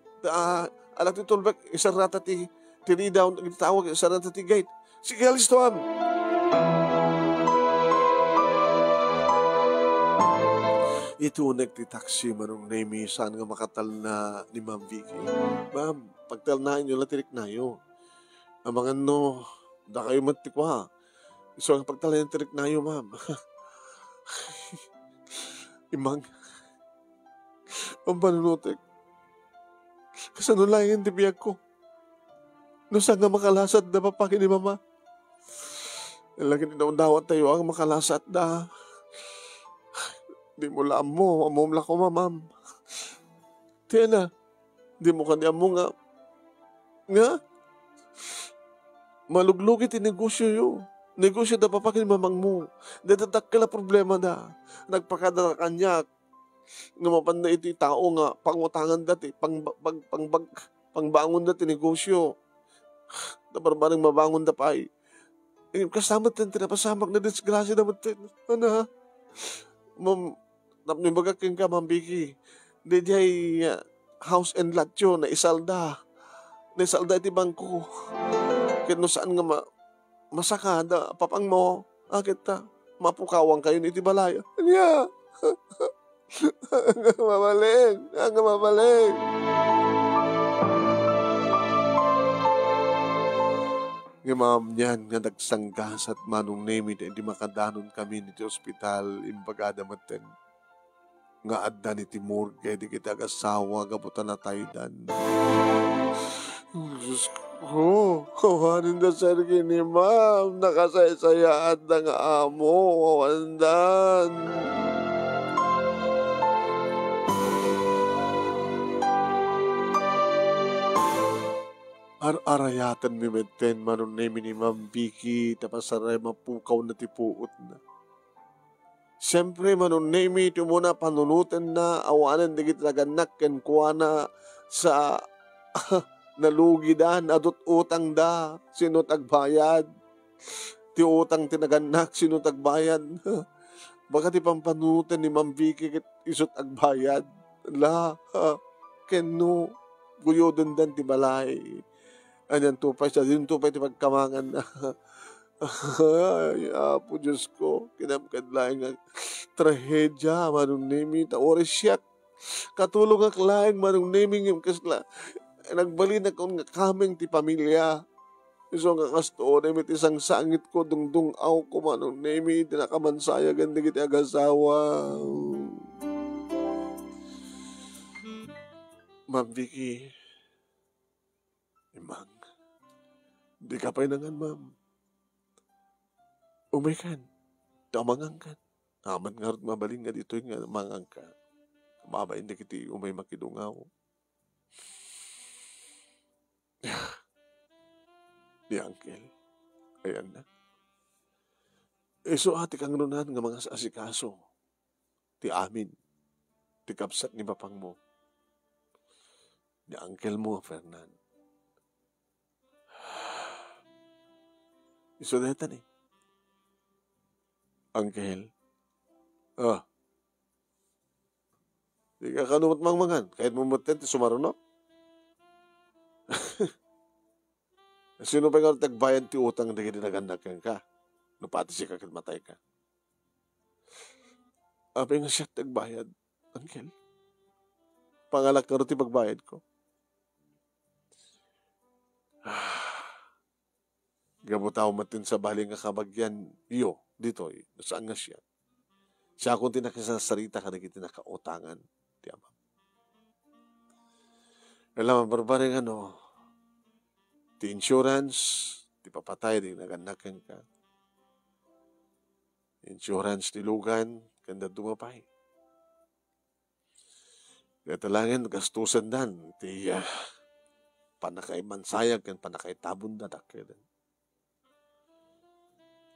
Alak ti tulbek, isarata ti readown, tawag, isarata ti gate. Sige, alis to, ma'am. Ito nagti-taxi manong name saan nga makatal na ni Ma'am Vicky. Ma'am, pagtal na inyo lang tirik na yun. Ang mga no, da kayo matikwa. So, ang pagtal na yung tirik na yun, ma'am. Imang, ang panunutik. Kasano lang yung tibiyag ko. No, saan nga makalasat na papaki ni mama. Lagi dinawandawat tayo ang makalasat na. Di mo laam mo, amom la ko, ma'am. Tiyan na, di mo kanya mo nga. Nga? Maluglugit yung negosyo yun. Negosyo da papakin mamang mo. Dadadak ka na problema na. Nagpakadala kanya. Ngamapan na ito tao nga, pangutangan dati, pangbangon dati negosyo. Nabarbarang mabangon da pa ay. Kasama tayo, tinapasamak na disgrasya naman tayo. Ano ha? Ma'am, napnibagaking ka, Ma'am Vicky. Di jay house and lot yun, na isalda. Na isalda iti bangko. Kaya no saan nga masakada, papang mo, kita, mapukawang kayo ni iti balaya. Kanya, hanggang mamaling. Nga ma'am niyan, nga nagsanggas at manong nemi, di makadanon kami niti ospital, imbagada maten. Nga adda ni Timur, kaya di kita agasawa, gabutan na tayo dan. Diyos ko, kawanin na sarki ni ma'am, nakasaysayaan na nga amo, kawandan. Arayatan mi meten, manon nemi ni Ma'am Vicky, tapasaray mapukaw na tipuot na. Siyempre, manunemi, ito muna panunutan na, awanan digit laganak, ken kuha na sa nalugidan, adot utang da, sino tagbayad. Ti utang tinaganak, sino tagbayad. Baka ti pampanutan ni Ma'am Vicky, kit isot agbayad. La, ken no, guyodan dan ti balay. Anyan tupay siya, din tupay ti pagkamangan na. Ay, apo Diyos ko, kinamkadlaing nga trahedya, manong nemi, taoris siya. Katulong ang laing manong nemi, yung kasla, nagbalin na kung nga kaming ti pamilya. So nga kasto, nemi ti isang sangit ko, dungdung aw ko, manong nemi, tinakamansaya, ganda kiti agasawa. Ma'am Vicky, Imang, di ka pa'y nangan, ma'am. Umikan, tamangang kan. Aman nga rin mabaling nga dito yung mangang ka. Mama, hindi kiti umay makidungaw. Di Uncle, ayan na. So ati kang nunan nga mga asikaso. Ti amin, ti kapsat ni Bapang mo. Ni Uncle mo, Fernan. Isulatan eh. Uncle, di ka kanumot mangmangan, kahit mumutin, sumarunok. Sino pa nga tagbayan ti utang na ginaganak ka? No pati siya kakit matay ka. Apay nga siya tagbayad, Uncle. Pangalak ka rin ti pagbayad ko. Gabutaw matin sa bali nga kabagyan, iyo, dito, saan nga siya? Siya akong tinakasasarita ka na tinakautangan. Tiyama. Alam, barbaring ti insurance, ti papatay, di naganakan ka. Insurance, ti lugan, kanda dumapay. Kaya talangin, gastusan dan, ti panakay mansayag, kan panakay tabon dadak.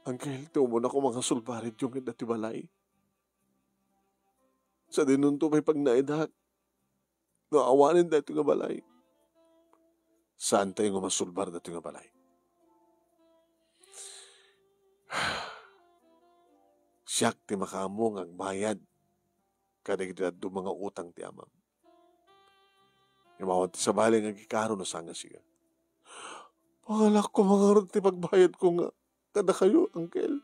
Angkel, tumo na ko mga sulbarit yung dati sa dinunto may pagnaidak. Naawanin dito nga balay. Saan tayo nga masulbar dito nga balay? Siyak ti makamong ang bayad. Kada kita do mga utang ti amam. Imawat sa balay nga gikaro no sanga siya. Pangalak ko mga ti pagbayad ko nga. Kada kayo, angkel.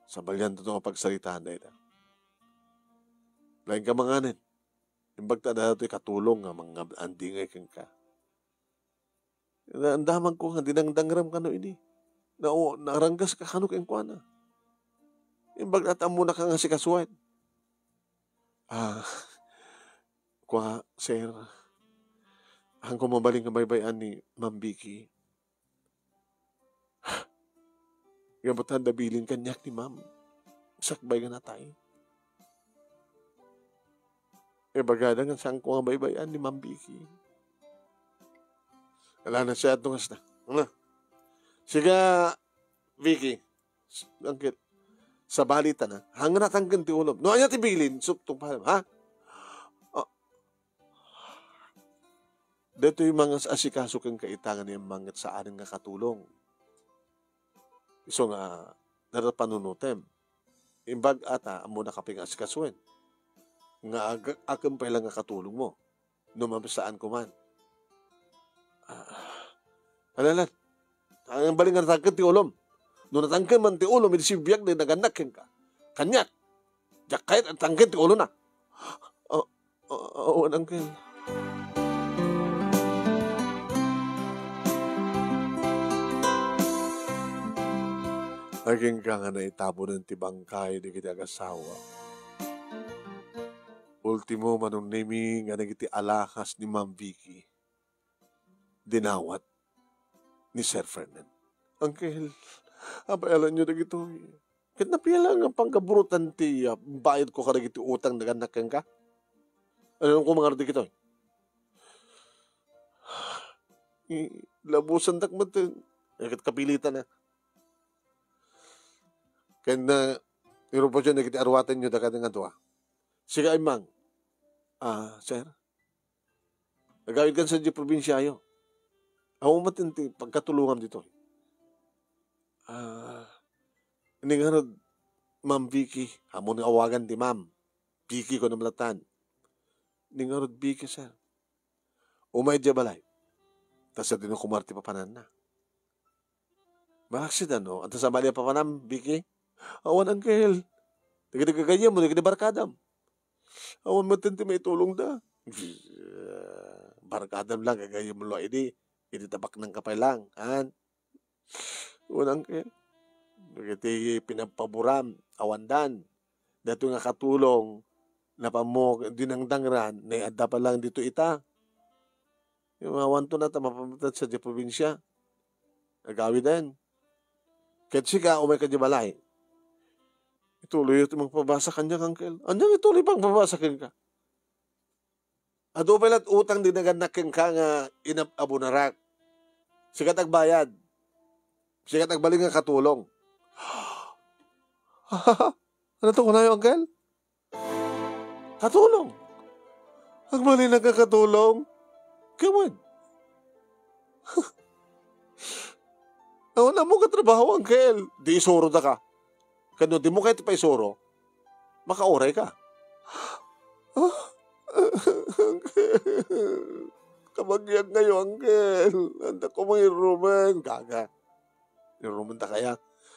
Sa balyan to nga pagsalitaan na ito. Lain ka manganin. Imbag ta na ito katulong nga mga andingay kang ka. Andaman ko nga dinangdangram ka no ini. Naranggas ka kano kang kuana. Imbag natam muna ka nga si kasuan. Kwa, sir. Ang kumabaling nga baybayan ni Ma'am Vicky. Gabutan dabiling kanyak ni Ma'am. Sakbay ka na tayo. Bagada nga saan ko nga baybayan ni Ma'am Vicky. Wala na siya atong hasta. Siga, Vicky, angkit, sa balita na, hanggang natanggan ti ulob. No, anya tibilin, suptong palam, ha? Dito yung mga asikaso kang kaitangan yung mga sa aring nga katulong. So nga, narapanunutem. Imbag ata, amo na kaping asikasuin. Nga akam pa lang nga katulong mo. Numamsaan ko man. Alalan. Ang baling nga natangkan ti ulom. Nung natangkan man ti ulom, hindi sibiyag na naganakin ka. Kanyak. Diyak kahit ang tangkan ti ulo na. Oo, angkel. Naging ka nga na itabo ng tibangkay di kita agasawa. Ultimo manong nimi nga nagiti alakas ni Ma'am Vicky. Dinawat ni Sir Ferdinand. Angkel, apayalan nyo nagito. Kahit napiyalan nga pangkaburutan ti bayad ko ka nagiti utang na ganakan ka. Ano ko mga nagito? Labusan takmat. Kahit kapilitan na. Kaya na, iro po dyan nagiti arwatan nyo dagat nga doa. Siga ay mang, sir, nagawid kan sa di probinsya ayo. Ako matinti, pagkatulungan dito. Ini nga rin, Ma'am Vicky, hamon nga awagan di Ma'am. Vicky ko na malatan. Ini nga rin, Vicky, sir. Umay di balay. Tas sa din kumarti papanan na. Bakit ano? At sa bali papanam, Vicky? Awan angkel. Nagigagaya mo, nagigibarkadam. Awan matinti may tulong da. Barkadam lang, gagaya mo lo ini. Ini tabak ng kapay lang. Awan angkel. Nagiti pinapaburam, awandan. Dato nga katulong, napamo, dinangdangran, naiada pa lang dito ita. Yung awan to na, mapamatad sa di probinsya. Nagawi din. Kahit siya, umay ka di balay. Ituloy ito magpabasa kanya, angkel. Anyang ituloy pang pabasakin ka. Ado palat utang dinaganakin ka nga inabunarak. Sikat agbayad. Sikat agbaling nga katulong. Ano to ko na yung angkel? Katulong. Agbaling na ka katulong. Come on. Wala mo katrabaho, angkel. Di isuro da ka. Kano di mo kahit pa isuro, makauray ka. Kabagyan ngayon, angkel. Anda ko may rumen. Gaga. Yung rumen ta kaya.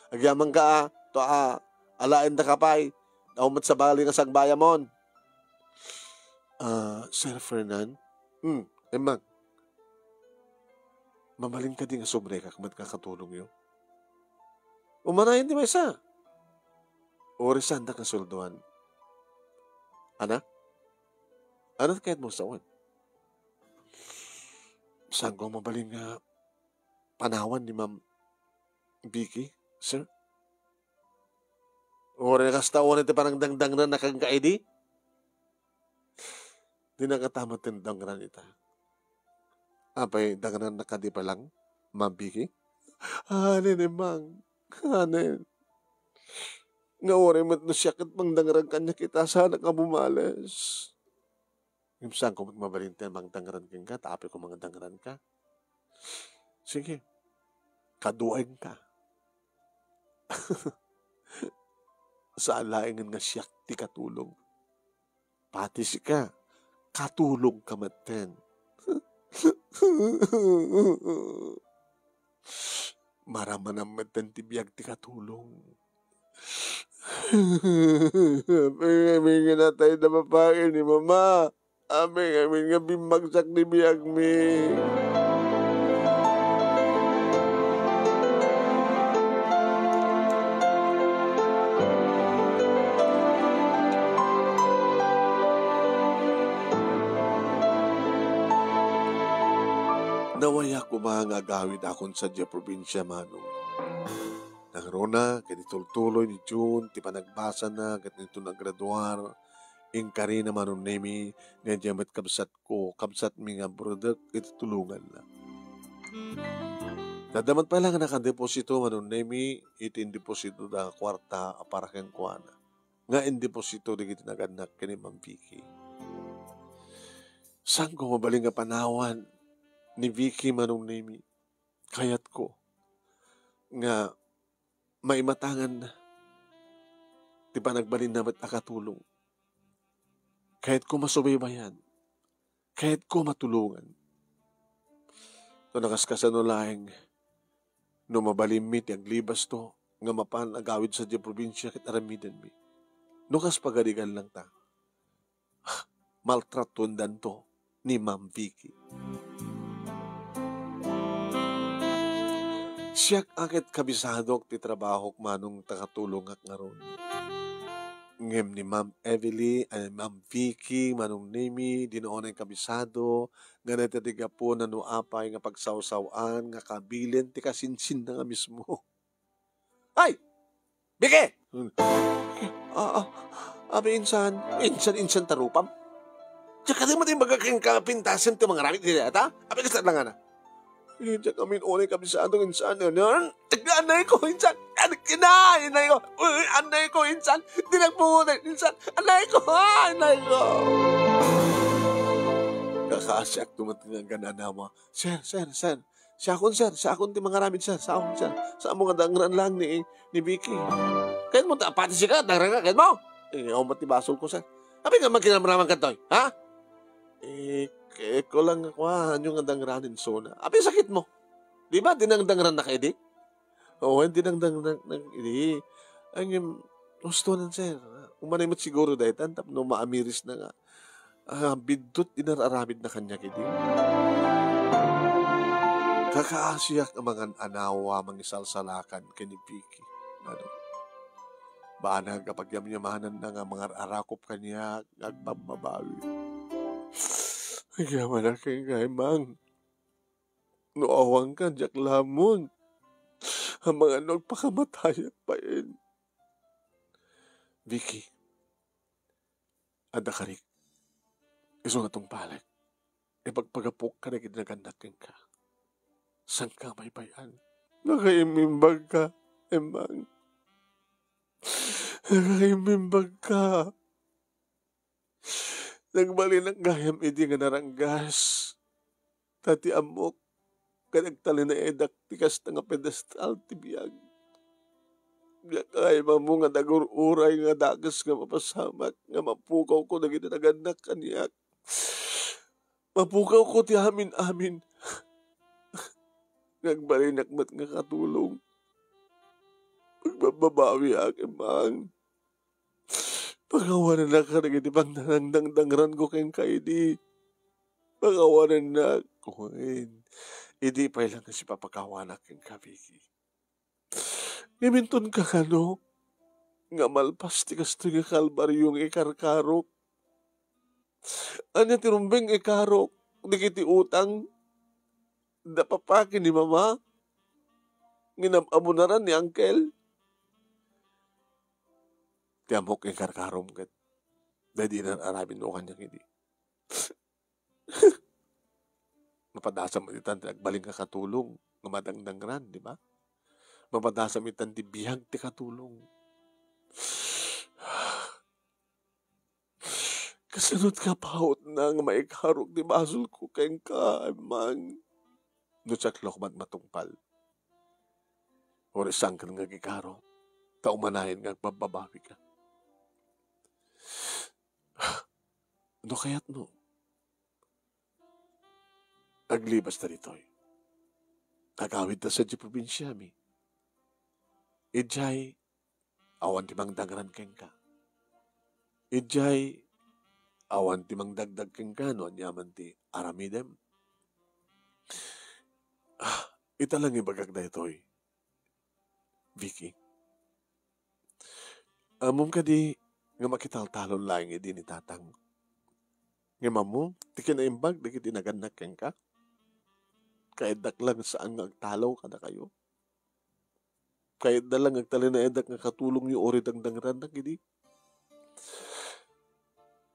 Agyaman ka, to alain da kapay. Naumat sa bali nga sagbaya mon. Sir Fernand? Emang. Mamaling ka din nga sobre ka kamat kakatulong yun. Umanayin di ba isa? Orisan da ka sulduan. Ana? Ano kahit mo sawan? Saan ko mabaling nga panawan ni Ma'am Vicky, sir? Ori nakastawa ito parang dangdang na nakang-ID? Di nakatamat yung dangran ita. Apay, dangran nakadi pa lang, Ma'am Vicky? Hanin eh, Mang. Hanin. Nga ori mat na siyakit mang dangran kanya kita sana ka bumalas. Yung saan ko magmabalintin mang dangran ka, tapi ko mga dangran ka. Sige, kaduain ka. Sa alaingan nga siyak ti katulong. Pati si ka, katulong ka maten. Maraman ang maten ti biyag ti katulong. Aming ginatay na babae ni Mama. Aming nga bimagsak ni biyag mi. Nawaya ko mga agawid akon sa diya probinsya manong. Nagrona, kanitultuloy ni June, ti panagbasa na, ganito nagraduar, ingkari na manon nemi, nga diyamat kabsat ko, kabsat mi nga product, ito tulungan na. Nadamat pa lang nakadeposito manon nemi, iti deposito da kwarta, para kang kuana. Nga deposito di kiti naganak kini Ma'am Vicky. Saan ko mabaling nga panawan, ni Vicky manong nemi, kayat ko, nga maimatangan na, di ba nagbalin namat akatulong, kahit ko masubaybayan, kahit ko matulungan. No nakaskasan no laing, no mabalimit, yung libas to, nga mapan agawid sa di probinsya, kit aramidan mi. No kas pagadigan lang ta, maltratundan to, ni Ma'am Vicky. Siyak akit kabisadok ti trabahok manong takatulong ak nga ron. Ngem ni Ma'am Evely, ay Ma'am Vicky, manong nemi, dinoon ang kabisado, nga natatiga po na nuapay nga pagsawsawan, nga kabilin, ti kasinsin na nga mismo. Ay! Vicky! Insan tarupam. Tsaka di mo din magaking kapintasan ti mga ramit nila, ata? Abi kasat lang na. Hindi kami unay kabisado insan. Anay ko insan. Anay ko. Anay ko insan. Di nagpungunay insan. Anay ko. Kakasyak tumating ang ganana mo. Sir. Sa akon ti mga ramid sir. Sa akon sir. Sa among dangran lang ni Vicky. Kahit mo pati siya dangran ka. Kahit mo. Ako matibasol ko sir. Abi nga magkinamaraman ka toy. Ha? Ko lang ako yung dangranin sona. Abi sakit mo. Di ba dinangdangran na kayo di? Oo, dinangdangran na di. Ang yung gusto nan sir. Umanay mo't siguro dahil tantap no maamiris na nga. Bidot inararamid na kanya kidi. Kakaasiyak ang mga anawa mangisalsalakan kini Vicky. Ano? Baanag kapag yamyamanan na nga mga arakop kanya nagpamabawi. Kaya malaki nga, Mang. Nuawang ka, Jack Lamon. Ang mga nagpakamatay at pain. Vicky, ada karik. Iso nga tong palag. Pagpagapok ka na ginaganakin ka. San ka may bayan? Nakaimimbag ka, Mang. Nakaimimbag ka. Nagbali ng gayam idi nga naranggas. Tati amok, kanagtali na edak tikas na nga pedestal tibiyag. Kaya mo nga dagur-uray nga dagas nga mapasamak, nga mapukaw ko na ginaganak kaniyak. Mapukaw ko ti amin-amin. Nagbali nakmat nga katulong. Pagbabawi aking Mang. Pagawanan na ka naging dangdangran ko kayong kaidi. Pagawanan na ko. Hindi pa ilang si papakawanak kang kabiki. Ngaminton ka ano, nga malpas ti kasto nga kalbaryong ikarkarok. Anya tirumbeng ikarok, dikiti utang, dapapakin ni mama, nginamunaran ni uncle. Tiamok ikarkarom kat, dadi na arabin mo kanyang hindi. Mapadasa mo itan, nagbaling ka katulong, nga madangdangran, di ba? Mapadasa mo itan, di bihag ti katulong. Kasunod ka paut na nga maikarok di basol ko kayong ka, man. Nutsak lokmat matungpal. O isang ka nga gikarok, taumanahin nga magbabawi ka. Ano kaya't no? Aglibas na rito'y. Agawid na sa di probinsya mi. Ijay, awan timang dangran keng ka. Ijay, awan timang dagdag keng ka, no, anyaman ti aramidem. Ita lang ibagag na ito'y. Vicky. Amom ka di, nga makitaltalon lang hindi ni tatang. Nga mamo, ti kinaimbag, di kiti naganak keng ka. Kahit daklang saan nga agtalaw ka na kayo. Kahit dalang agtali na edak nga katulong yung ori dangdangran na gini.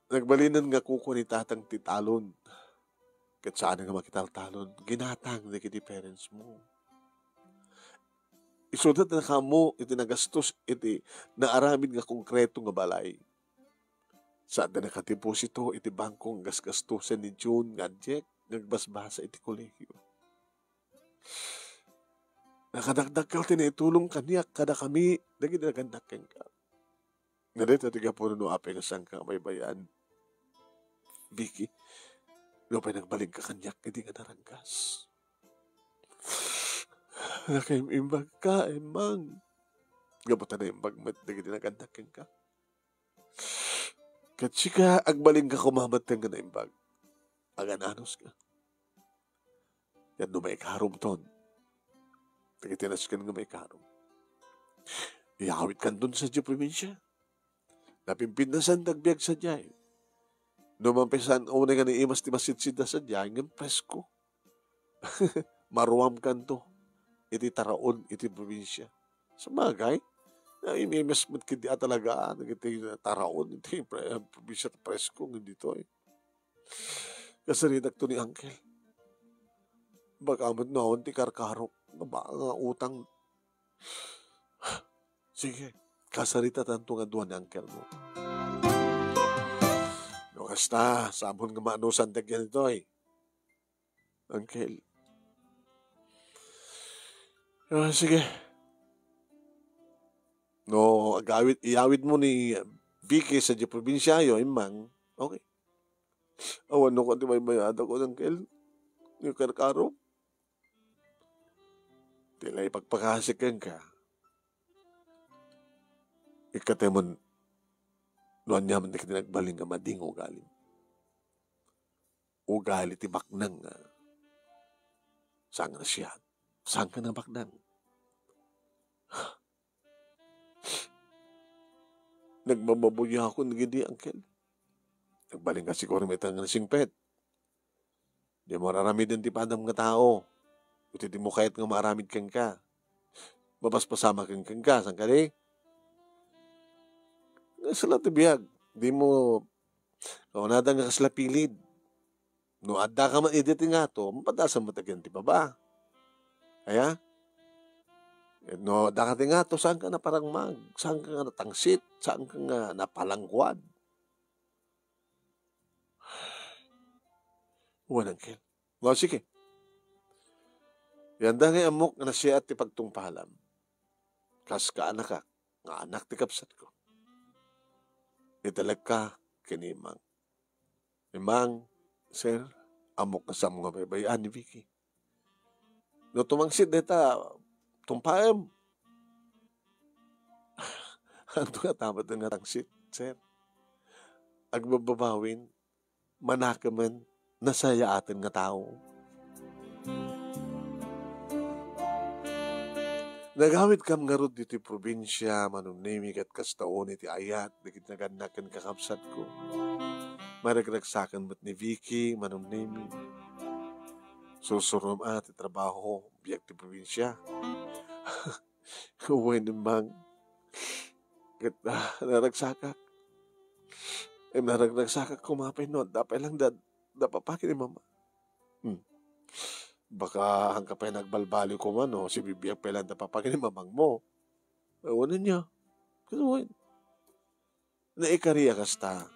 Nagbalinan nga kuko ni tatang titalon. Kat saan nga makitaltalon, ginatang na kiti parents mo. Isudat na kamo, iti nagastos, iti naaramin nga konkreto nga balay. Saan na nakadeposito, iti bangkong gasgastusan ni June, nga Jack, nagbasbasa iti kolegyo. Nakadagdag ka, tinitulong kaniya, kada kami, naging nagandakin ka. Nalito, tiga po no apay nga sang ka, may bayan. Vicky, lupay nagbaling ka kanyak, hindi nga naranggas. Nakaimbag ka, emang. Gabutan na imbag, naging nagandakin ka. Katsika, agbaling ka kumamat nga na imbag. Agananos ka. Yan no may karom ton. Tagatinas ka nga may karom. Iawit kan dun sa di probinsya. Napimpindasan tagbiag sa diyay. Numampisan o na nga ni imas ti masitsid na sa diyay, ng presko. Maruam kan to. Iti taraon, iti probinsya. Sa bagay, na imimas mat kiti talaga, iti taraon, iti probinsya presko, hindi to eh. Kasarinak to ni uncle. Baka mo naon ti karkarok, nga utang. Sige, kasarita tanto nga doon ni uncle mo. No, kasta, sabon nga maanusan tagyan ito eh. Uncle. Sige. No, iawid mo ni Vicky sa di probinsya yun, imang. Okay. Awan no ko di may mayada ko, uncle. Yung karkarok. Tila ipagpakasikan ka. Ikatemon, noon niya man na nagbaling nga mading ugali. Ugali ti baknang nga. Saan na siya? Saan ka na baknang? Nagmababuya ako ng gindi, uncle. Nagbaling ka siguro may tangang singpet. Di mo raramid ang tipadam nga tao. Buti di mo kahit nga maaramid kang ka. Mabaspasama kang ka. Saan ka di? Sa latibiyag. Di mo, kaunada nga kaslapilid. No, adda ka man editi nga to, mapadasan mo tagyan ti baba. Kaya? No, dakati nga to, saan ka na parang saan ka nga natangsit? Saan ka nga napalangkwad? Unang kel. No, sige. Yan da nga amok na siya at ipagtungpalam. Kas ka anak ka, nga anak ti kapsat ko. Italag ka, kinimang. Imang, sir, amok na sa mga baybayan ni Vicky. No, tumangsit deta, tumpayam. Ano nga tamat nga tangsit, sir? Agbababawin, manakaman, nasaya atin nga tao. Nagawit kam nga rod dito probinsya, manunimi kat kastaon iti ayat, dikit naganakan kakapsat ko. Maragraksakan mo't ni Vicky, manunimi. Susurom at trabaho, biyak ti probinsya. Uway namang, kat naragsakak. Naragsakak kumapay no, dapat lang dapat pakin ni mama. Baka hangka pa nagbalbali ko man, no? Si bibiyag pa lang napapakin ni mamang mo. Ewan niya. Kasi naikariya kasta.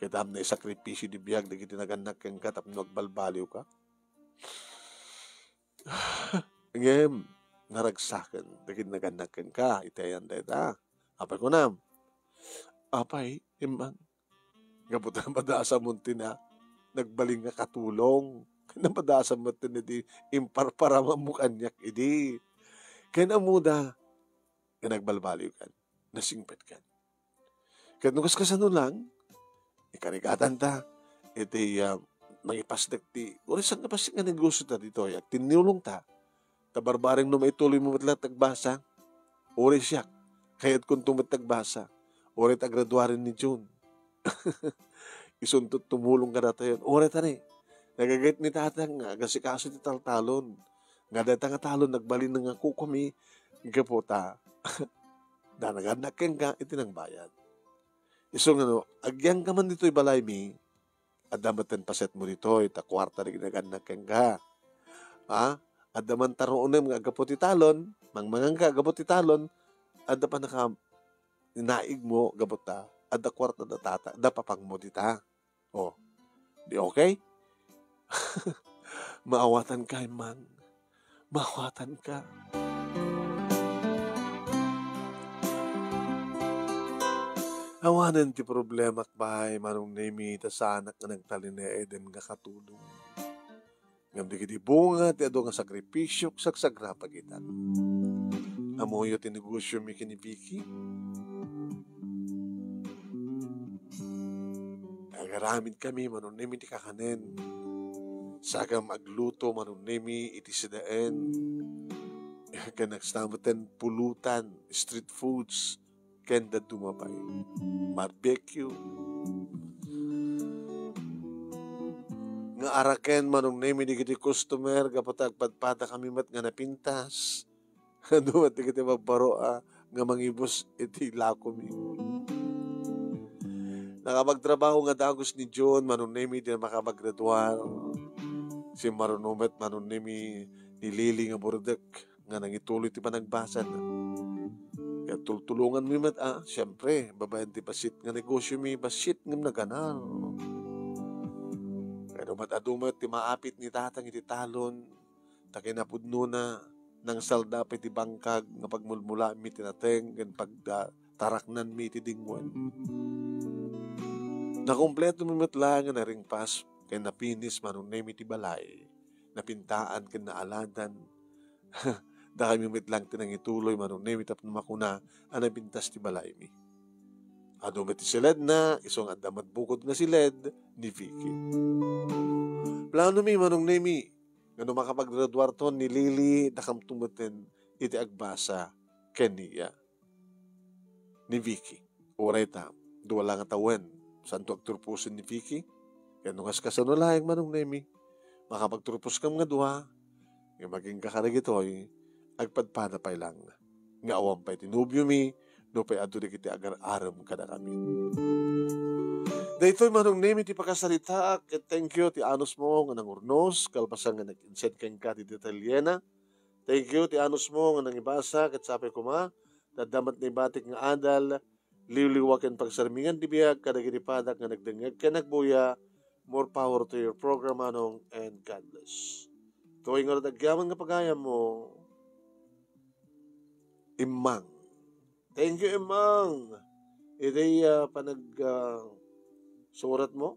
Kaya tam na isakripisyo di biyag, di kita naganak kang ka, tapos nagbalbaliw ka. Ngayon, naragsakan, di kita naganak kang ka, itayan deta. Apay ko na. Apay, imang. Gabutan madasa munti na, nagbaling nga katulong. Napadasa mo ito na di imparpara mamukanyak idi. Kaya na muda, kaya nagbalbaliw kan, nasingpet kan. Kaya nung kaskasano lang, ikarigatan ta, iti mangipasdak ti, oras ang kapasik nga negosyo ta dito, at tinulong ta, tabarbaring no maituloy mo matla tagbasa, oras siya, kaya't kung tumatagbasa, oras agraduarin ni June. Isuntot tumulong ka na tayo, oras ta rin. Nagagayat ni tatang nga, kasi kaso ti talon. Nga data nga talon, nagbalin na nga ko kami, nga po ta, danaganakin ka, itinang bayad. So nga no, agyang ka man dito'y balay mi, adamatan paset mo dito, ita kwarta na ginaganakin ka. Ha? Adaman taroon nga agapo ti talon, mangmangang ka agapo ti talon, ada pa naka, naig mo, gabot ta, ada kwarta da tata, da papang mo dita. O, di okay? Maawatan ka, man. Maawatan ka. Awanan ti problema kbay, manong nemi, ta sa anak nga nagtalin na Eden nga katulong. Ngam di kiti bunga, ti ado nga sakripisyo, saksagra pagitan. Amoyo ti negosyo mi kini Vicky. Agaramid kami, manong nemi ti kakanen. Sagam agluto, manunimi, itisidaen, kanagsamatan, pulutan, street foods, kenda dumabay, barbecue. Nga araken, manunimi, di kiti customer, kapatag padpada kami mat nga napintas. Dumat di kiti magbaro, nga mangibos, iti lakomi. Nakapagtrabaho nga dagos ni John, manunimi, di na makapaggraduar. Si marunumet manunimi ni Lili nga burdek nga nangituloy ti panagbasan. Kaya tultulungan mi mat siyempre, babayan ti basit nga negosyo mi, basit nga naganar. Kaya dumat ti maapit ni tatang iti talon, takinapudno na, nang saldapit ti bangkag, nga pagmulmula mi tinateng, gan pagtaraknan mi ti dingwan. Nakompleto mi mat lang nga naringpas, kaya napinis manunemi ti balay, napintaan ken naaladan, da kami mitlang tinang ituloy manunemi tapno makuna, anapintas ti balay mi. Adumet ti siled na, isong adamat bukod nga siled ni Vicky. Plano mi manunemi, nga makapaggraduar ton ni Lili, nakam tumutin iti agbasa kaniya ni Vicky. Uray ta, duwala nga tawen, santo agturpusin ni Vicky, kaya nung kasano lahing manong nemi, makapagturpos kam nga duha, nga maging kakaragitoy, agpadpada pa'y lang. Nga awam pa'y tinubyo mi, no pa'y adulik iti agar-aram kada kami. Dahito'y manong nemi ti pakasalita, at thank you ti anos mo nga nangurnos, kalpasan nga nag-insend kang ka ti Italiana. Thank you ti anos mo nga nangibasa, kat sabi ko dadamat ni batik nga adal, liwliwakan pagsarmingan ti biyag, kadagitipadak nga nagdengag ka nagbuya. More power to your program, Anong, and God bless. Tuwing nga nagyaman nga pagayam mo, Imang. Thank you, Imang. Ito'y surat mo.